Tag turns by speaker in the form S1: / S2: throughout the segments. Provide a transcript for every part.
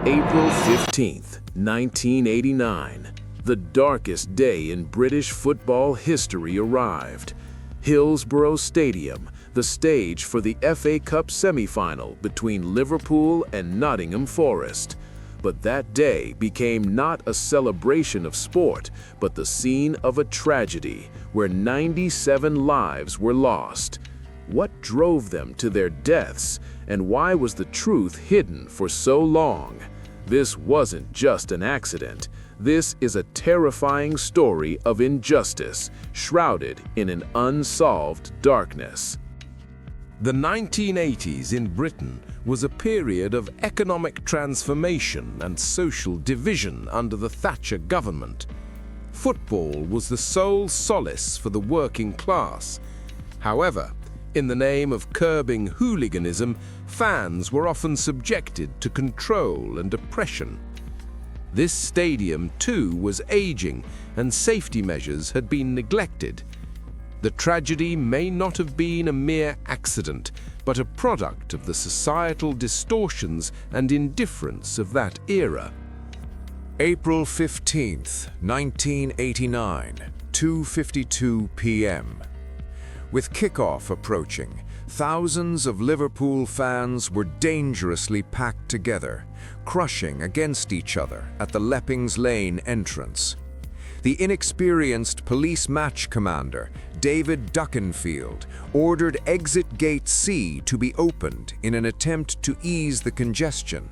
S1: April 15th, 1989. The darkest day in British football history arrived. Hillsborough Stadium, the stage for the FA Cup semi-final between Liverpool and Nottingham Forest. But that day became not a celebration of sport, but the scene of a tragedy where 97 lives were lost. What drove them to their deaths, and why was the truth hidden for so long? This wasn't just an accident. This is a terrifying story of injustice, shrouded in an unsolved darkness.
S2: The 1980s in Britain was a period of economic transformation and social division under the Thatcher government. Football was the sole solace for the working class. However, in the name of curbing hooliganism, fans were often subjected to control and oppression. This stadium, too, was aging, and safety measures had been neglected. The tragedy may not have been a mere accident, but a product of the societal distortions and indifference of that era.
S3: April 15th, 1989, 2:52 p.m. With kickoff approaching, thousands of Liverpool fans were dangerously packed together, crushing against each other at the Leppings Lane entrance. The inexperienced police match commander, David Duckenfield, ordered Exit Gate C to be opened in an attempt to ease the congestion.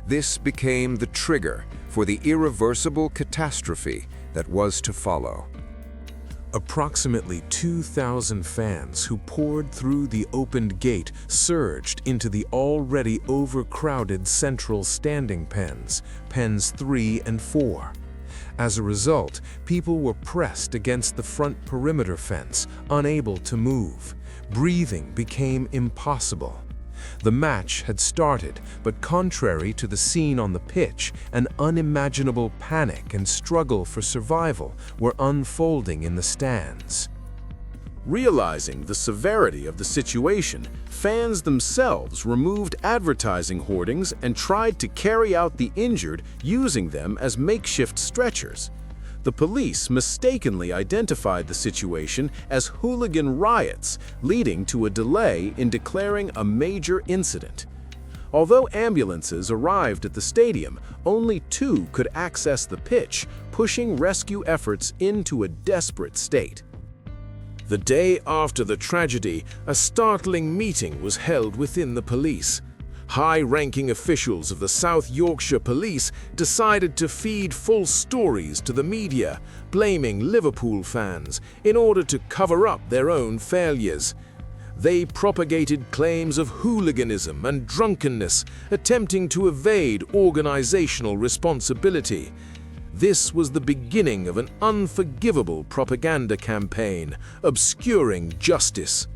S3: This became the trigger for the irreversible catastrophe that was to follow.
S1: Approximately 2,000 fans who poured through the opened gate surged into the already overcrowded central standing pens, pens 3 and 4. As a result, people were pressed against the front perimeter fence, unable to move. Breathing became impossible. The match had started, but contrary to the scene on the pitch, an unimaginable panic and struggle for survival were unfolding in the stands. Realizing the severity of the situation, fans themselves removed advertising hoardings and tried to carry out the injured using them as makeshift stretchers. The police mistakenly identified the situation as hooligan riots, leading to a delay in declaring a major incident. Although ambulances arrived at the stadium, only 2 could access the pitch, pushing rescue efforts into a desperate state. The day after the tragedy, a startling meeting was held within the police. High-ranking officials of the South Yorkshire Police decided to feed false stories to the media, blaming Liverpool fans in order to cover up their own failures. They propagated claims of hooliganism and drunkenness, attempting to evade organizational responsibility. This was the beginning of an unforgivable propaganda campaign, obscuring justice.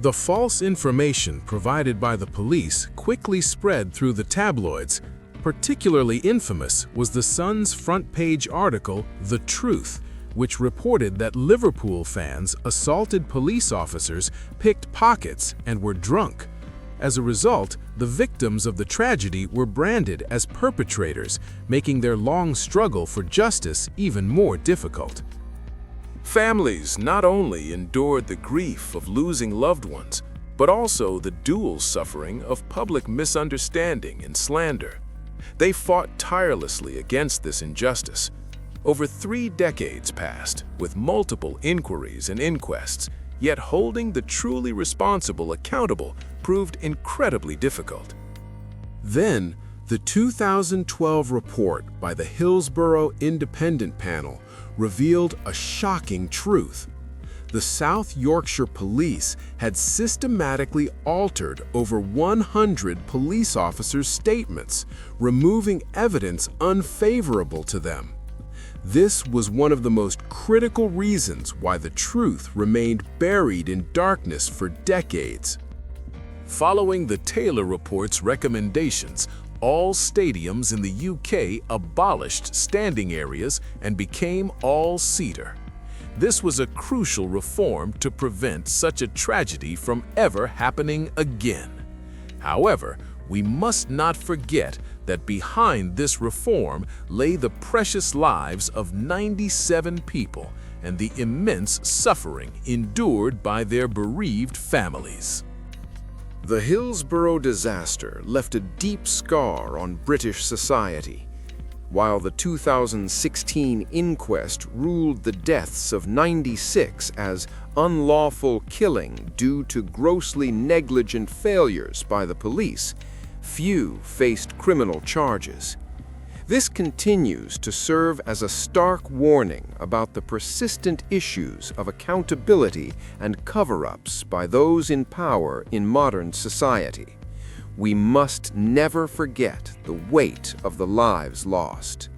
S1: The false information provided by the police quickly spread through the tabloids. Particularly infamous was the Sun's front-page article, The Truth, which reported that Liverpool fans assaulted police officers, picked pockets, and were drunk. As a result, the victims of the tragedy were branded as perpetrators, making their long struggle for justice even more difficult. Families not only endured the grief of losing loved ones, but also the dual suffering of public misunderstanding and slander. They fought tirelessly against this injustice. Over 3 decades passed, with multiple inquiries and inquests, yet holding the truly responsible accountable proved incredibly difficult. Then, the 2012 report by the Hillsborough Independent Panel revealed a shocking truth. The South Yorkshire Police had systematically altered over 100 police officers' statements, removing evidence unfavorable to them. This was one of the most critical reasons why the truth remained buried in darkness for decades. Following the Taylor Report's recommendations, all stadiums in the UK abolished standing areas and became all-seater. This was a crucial reform to prevent such a tragedy from ever happening again. However, We must not forget that behind this reform lay the precious lives of 97 people and the immense suffering endured by their bereaved families.
S4: The Hillsborough disaster left a deep scar on British society. While the 2016 inquest ruled the deaths of 96 as unlawful killing due to grossly negligent failures by the police, few faced criminal charges. This continues to serve as a stark warning about the persistent issues of accountability and cover-ups by those in power in modern society. We must never forget the weight of the lives lost.